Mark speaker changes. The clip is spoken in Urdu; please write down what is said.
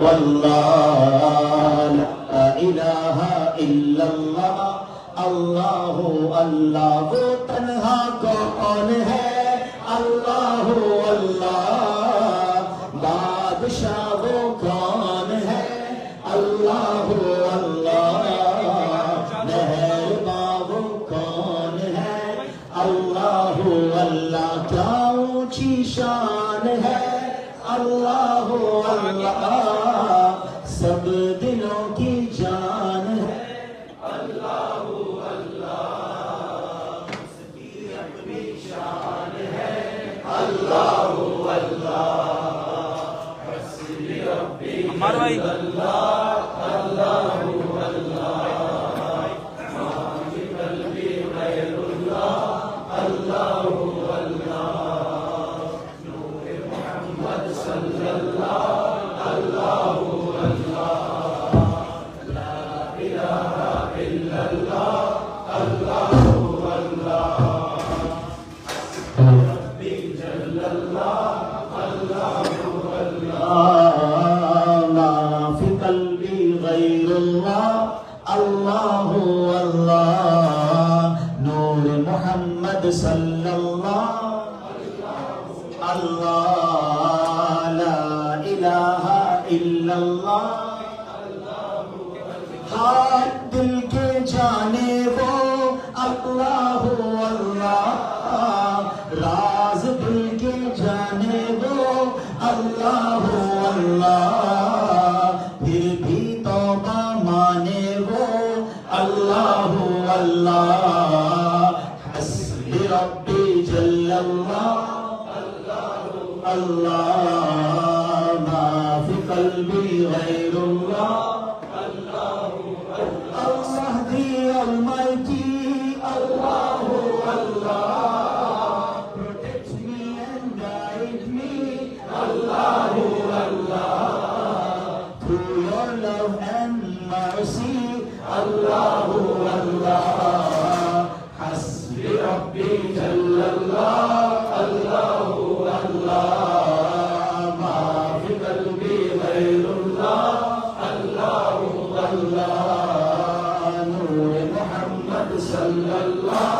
Speaker 1: واللہ لا الہ الا اللہ اللہ اللہ وہ تنہا کون ہے اللہ اللہ بادشاہ وہ کون ہے اللہ اللہ مہرباں وہ کون ہے اللہ اللہ کیا اونچی شان ہے اللہ اللہ سب دلوں کی جان ہے اللہ اللہ اس کی اپنی شان ہے اللہ اللہ حسبی ربی اللہ اللہ اللہ ما فی قلبی غیر اللہ اللہ اللہ نور محمد صلی اللہ اللہ اللہ اللہ نور محمد صلی اللہ اللہ لا الہ الا اللہ ہاتھ دل کے جانے وہ اللہ اللہ راز دل کے جانے وہ اللہ اللہ پھر بھی توبہ مانے وہ اللہ اللہ حسبی ربی جل اللہ اللہ ما فی قلبی غیر اللہ المہدی المہدی اللہ اللہ protect me and guide me Allah Allah through your love and mercy اللہ اللہ حسبی ربی جل اللہ اللہ اللہ ما فی قلبی غیر اللہ اللہ اللہ نور محمد صلی اللہ